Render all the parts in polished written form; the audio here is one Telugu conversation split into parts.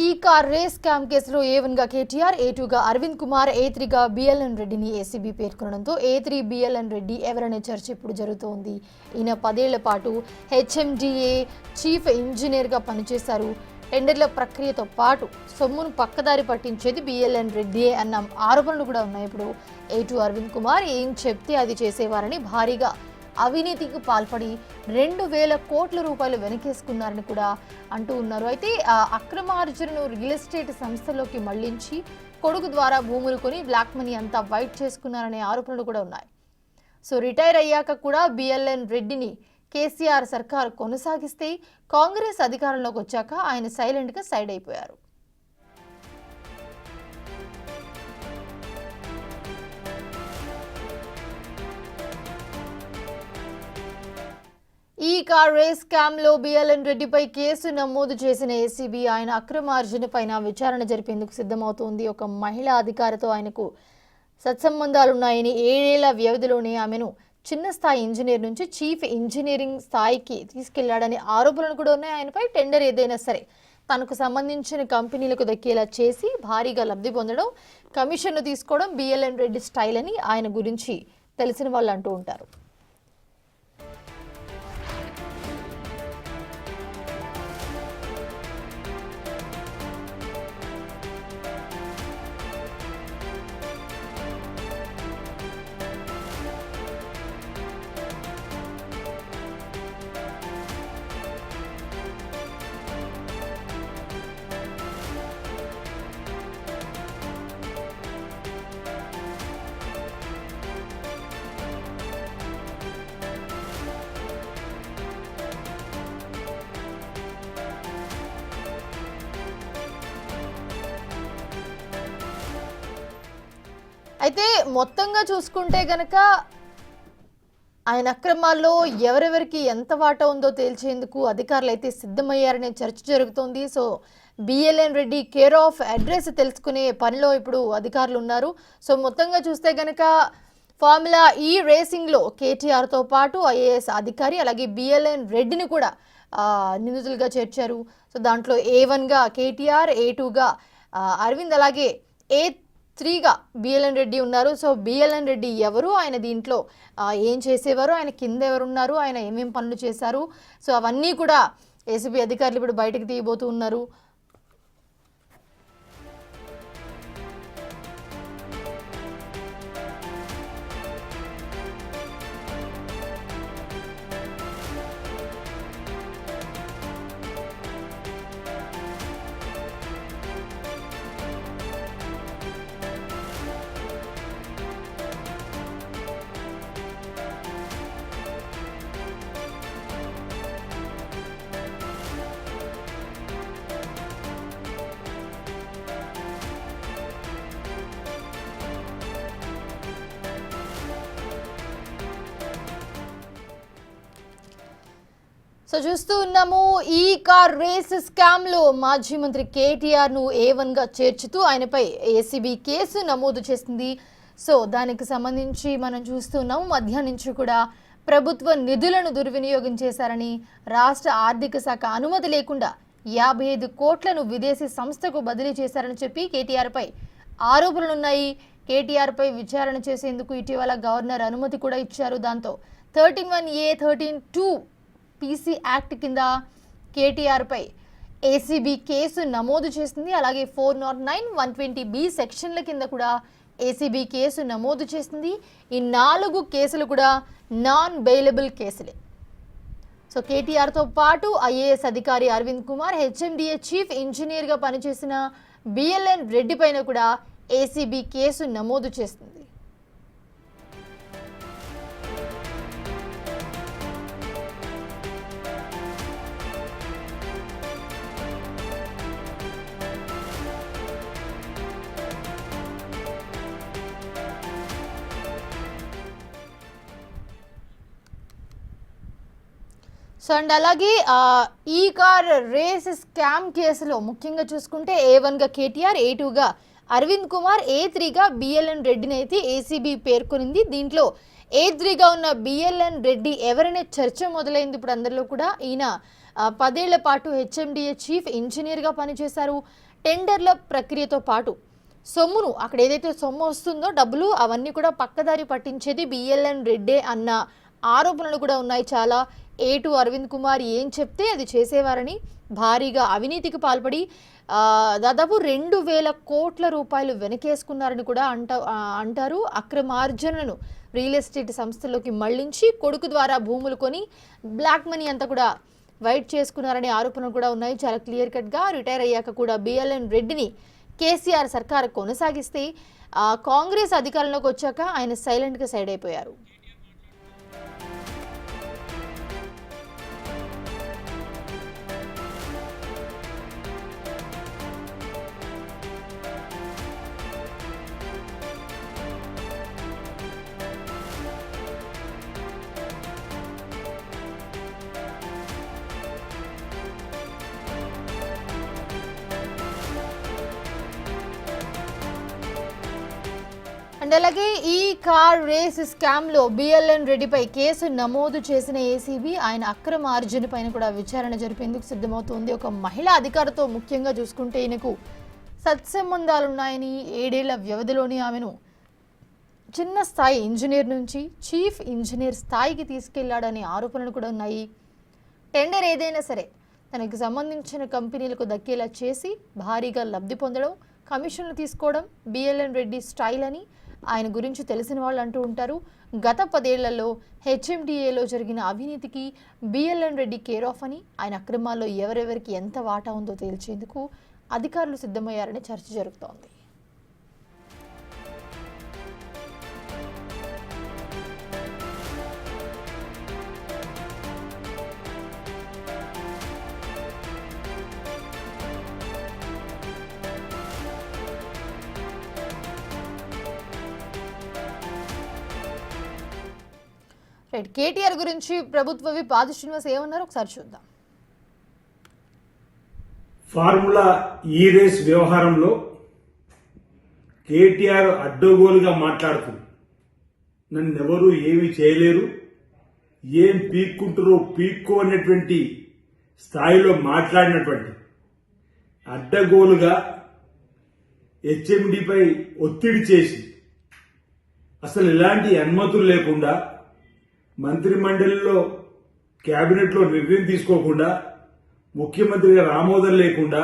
ఈ కార్ రేస్ స్కామ్ కేసులో A1 గా కేటీఆర్, A2 గా అరవింద్ కుమార్, A3 గా బిఎల్ఎన్ రెడ్డిని ఏసీబీ పేర్కొనడంతో A3 బిఎల్ఎన్ రెడ్డి ఎవరనే చర్చ ఇప్పుడు జరుగుతోంది. ఈయన 10 ఏళ్ల పాటు HMDA చీఫ్ ఇంజనీర్గా పనిచేశారు. టెండర్ల ప్రక్రియతో పాటు సొమ్మును పక్కదారి పట్టించేది బిఎల్ఎన్ రెడ్డియే అన్న ఆరోపణలు కూడా ఉన్నాయి. ఇప్పుడు A2 అరవింద్ కుమార్ ఏం చెప్తే అది చేసేవారని భారీగా అవినీతికి పాల్పడి 2,000 కోట్ల రూపాయలు వెనకేసుకున్నారని కూడా అంటూ ఉన్నారు. అయితే అక్రమార్జనను రియల్ ఎస్టేట్ సంస్థలోకి మళ్లించి కొడుకు ద్వారా భూములు కొని బ్లాక్ మనీ అంతా వైట్ చేసుకున్నారనే ఆరోపణలు కూడా ఉన్నాయి. సో రిటైర్ అయ్యాక కూడా బిఎల్ఎన్ రెడ్డిని కేసీఆర్ సర్కార్ కొనసాగిస్తే కాంగ్రెస్ అధికారంలోకి వచ్చాక ఆయన సైలెంట్గా సైడ్ అయిపోయారు. ఈ కార్ రేస్ స్కామ్ లో బిఎల్ఎన్ రెడ్డిపై కేసు నమోదు చేసిన ఏసీబీ ఆయన అక్రమార్జన పైన విచారణ జరిపేందుకు సిద్ధమవుతోంది. ఒక మహిళా అధికారితో ఆయనకు సత్సంబంధాలున్నాయని 7 ఏళ్ల వ్యవధిలోనే ఆమెను చిన్న స్థాయి ఇంజనీర్ నుంచి చీఫ్ ఇంజనీరింగ్ స్థాయికి తీసుకెళ్లాడనే ఆరోపణలు కూడా ఉన్నాయి. ఆయనపై టెండర్ ఏదైనా సరే తనకు సంబంధించిన కంపెనీలకు దక్కేలా చేసి భారీగా లబ్ధి పొందడం, కమిషన్ను తీసుకోవడం బిఎల్ఎన్ రెడ్డి స్టైల్ అని ఆయన గురించి తెలిసిన వాళ్ళు అంటూ ఉంటారు. అయితే మొత్తంగా చూసుకుంటే గనక ఆయన అక్రమాల్లో ఎవరెవరికి ఎంత వాటా ఉందో తేల్చేందుకు అధికారులు అయితే సిద్ధమయ్యారనే చర్చ జరుగుతోంది. So BLN Reddy care of address తెలుసుకునే పనిలో ఇప్పుడు అధికారులు ఉన్నారు. సో మొత్తంగా చూస్తే గనక ఫార్ములా ఈ రేసింగ్లో కేటీఆర్తో పాటు ఐఏఎస్ అధికారి అలాగే బిఎల్ఎన్ రెడ్డిని కూడా నిందితులుగా చేర్చారు. సో దాంట్లో A1గా కేటీఆర్, A2గా అరవింద్ అలాగే A3గా బిఎల్ఎన్ రెడ్డి ఉన్నారు. సో బిఎల్ఎన్ రెడ్డి ఎవరు, ఆయన దీంట్లో ఏం చేసేవారు, ఆయన కింద ఎవరున్నారు, ఆయన ఏమేం పనులు చేశారు, సో అవన్నీ కూడా ఏసీబీ అధికారులు ఇప్పుడు బయటకు తీయబోతూ ఉన్నారు. సో చూస్తూ ఉన్నాము, ఈ కార్ రేస్ స్కామ్ లో మాజీ మంత్రి కేటీఆర్ ను A1గా చేర్చుతూ ఆయనపై ఏసీబీ కేసు నమోదు చేసింది. సో దానికి సంబంధించి మనం చూస్తున్నాము, మధ్యాహ్నం నుంచి కూడా ప్రభుత్వ నిధులను దుర్వినియోగం చేశారని, రాష్ట్ర ఆర్థిక శాఖ అనుమతి లేకుండా 55 కోట్లను విదేశీ సంస్థకు బదిలీ చేశారని చెప్పి కేటీఆర్పై ఆరోపణలున్నాయి. కేటీఆర్పై విచారణ చేసేందుకు ఇటీవల గవర్నర్ అనుమతి కూడా ఇచ్చారు. దాంతో 13(1)(a), 13(2) PC యాక్ట్ కింద కేటీఆర్పై ఏసీబీ కేసు నమోదు చేసింది. అలాగే 409, 120B సెక్షన్ల కింద కూడా ఏసీబీ కేసు నమోదు చేసింది. ఈ 4 కేసులు కూడా నాన్ బెయిలబుల్ కేసులే. సో కేటీఆర్తో పాటు ఐఏఎస్ అధికారి అరవింద్ కుమార్, HMDA చీఫ్ ఇంజనీర్గా పనిచేసిన బిఎల్ఎన్ రెడ్డి పైన కూడా ఏసీబీ కేసు నమోదు చేస్తుంది. సో అండ్ అలాగే ఈ కార్ రేస్ స్కామ్ కేసులో ముఖ్యంగా చూసుకుంటే A1గా కేటీఆర్, A2గా అరవింద్ కుమార్, A3గా బిఎల్ఎన్ రెడ్డిని అయితే ఏసీబీ పేర్కొనింది. దీంట్లో A3గా ఉన్న బిఎల్ఎన్ రెడ్డి ఎవరనే చర్చ మొదలైంది ఇప్పుడు అందరిలో కూడా. ఈయన 10 ఏళ్ల పాటు హెచ్ఎండిఏ చీఫ్ ఇంజనీర్గా పనిచేశారు. టెండర్ల ప్రక్రియతో పాటు సొమ్మును అక్కడ ఏదైతే సొమ్ము వస్తుందో డబ్బులు అవన్నీ కూడా పక్కదారి పట్టించేది బిఎల్ఎన్ రెడ్డే అన్న ఆరోపణలు కూడా ఉన్నాయి. చాలా ఏటు అరవింద్ కుమార్ ఏం చెప్తే అది చేసేవారని, భారీగా అవినీతికి పాల్పడి దాదాపు 2,000 కోట్ల రూపాయలు వెనకేసుకున్నారని కూడా అంటారు. అక్రమార్జనను రియల్ ఎస్టేట్ సంస్థల్లోకి మళ్లించి కొడుకు ద్వారా భూములు కొని బ్లాక్ మనీ అంతా కూడా వైట్ చేసుకున్నారనే ఆరోపణలు కూడా ఉన్నాయి. చాలా క్లియర్ కట్గా రిటైర్ అయ్యాక కూడా బిఎల్ఎన్ రెడ్డిని కేసీఆర్ సర్కార్ కొనసాగిస్తే కాంగ్రెస్ అధికారంలోకి వచ్చాక ఆయన సైలెంట్గా సైడ్ అయిపోయారు. అండ్ అలాగే ఈ కార్ రేస్ స్కామ్ లో బిఎల్ఎన్ రెడ్డిపై కేసు నమోదు చేసిన ఏసీబీ ఆయన అక్రమ ఆర్జన పైన కూడా విచారణ జరిపేందుకు సిద్ధమవుతోంది. ఒక మహిళా అధికారితో ముఖ్యంగా చూసుకుంటే ఈయనకు సత్సంబంధాలున్నాయని, 7 ఏళ్ల వ్యవధిలోని ఆమెను చిన్న స్థాయి ఇంజనీర్ నుంచి చీఫ్ ఇంజనీర్ స్థాయికి తీసుకెళ్లాడనే ఆరోపణలు కూడా ఉన్నాయి. టెండర్ ఏదైనా సరే తనకు సంబంధించిన కంపెనీలకు దక్కేలా చేసి భారీగా లబ్ధి పొందడం, కమిషన్లు తీసుకోవడం బిఎల్ఎన్ రెడ్డి స్టైల్ అని ఆయన గురించి తెలిసిన వాళ్ళు అంటూ ఉంటారు. గత 10 ఏళ్లలో హెచ్ఎండిఏలో జరిగిన అవినీతికి బిఎల్ఎన్ రెడ్డి కేర్ ఆఫ్ అని, ఆయన అక్రమాల్లో ఎవరెవరికి ఎంత వాటా ఉందో తేల్చేందుకు అధికారులు సిద్ధమయ్యారని చర్చ జరుగుతోంది. రైట్, కేటీఆర్ గురించి ప్రభుత్వ విప్ ఆది శ్రీనివాస్ ఏమన్నారు ఒకసారి చూద్దాం. ఫార్ములా ఈ రేస్ వ్యవహారంలో కేటీఆర్ అడ్డగోలుగా మాట్లాడుతుంది. నన్నెవరూ ఏమీ చేయలేరు, ఏం పీక్కుంటారో పీక్కో అనేటువంటి స్థాయిలో మాట్లాడినటువంటి అడ్డగోలుగా హెచ్ఎండిపై ఒత్తిడి చేసి అసలు ఎలాంటి అనుమతులు లేకుండా మంత్రి మండలిలో కేబినెట్లో నిర్ణయం తీసుకోకుండా ముఖ్యమంత్రి గారు ఆమోదం లేకుండా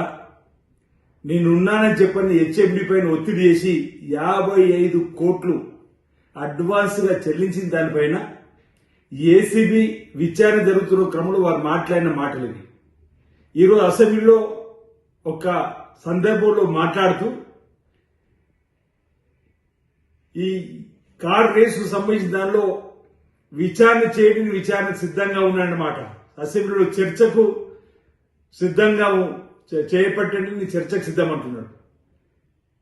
నేనున్నానని చెప్పని హెచ్ఎండి పైన ఒత్తిడి చేసి 55 కోట్లు అడ్వాన్స్ గా చెల్లించిన దానిపైన ఏసీబీ విచారణ జరుగుతున్న క్రమంలో వారు మాట్లాడిన మాటలు ఇవి. ఈరోజు అసెంబ్లీలో ఒక సందర్భంలో మాట్లాడుతూ ఈ కార్ రేసు సంబంధించిన దానిలో విచారణకు సిద్ధంగా ఉన్నాడనమాట. అసెంబ్లీలో చర్చకు సిద్ధంగా చేపట్టండి, చర్చకు సిద్ధమంటున్నాడు.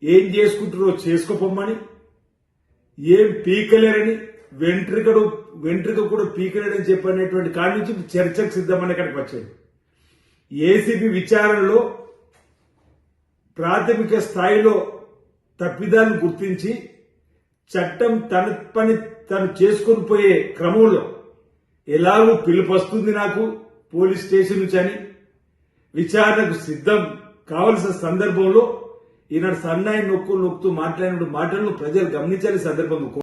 ఏం చేసుకుంటారో చేసుకోపోమ్మని, ఏం పీకలేరని, వెంట్రుక కూడా పీకలేరని చెప్పనేటువంటి కాడి నుంచి చర్చకు సిద్ధమని అక్కడికి వచ్చాడు. ఏసీబీ విచారణలో ప్రాథమిక స్థాయిలో తప్పిదాలను గుర్తించి చట్టం తన పని తను చేసుకుని పోయే క్రమంలో ఎలాగూ పిలుపు వస్తుంది నాకు పోలీస్ స్టేషన్ నుంచి అని విచారణకు సిద్ధం కావలసిన సందర్భంలో ఈనాడు సన్నాయి నొక్కుతూ మాట్లాడిన మాటలను ప్రజలు గమనించాలి సందర్భంగా.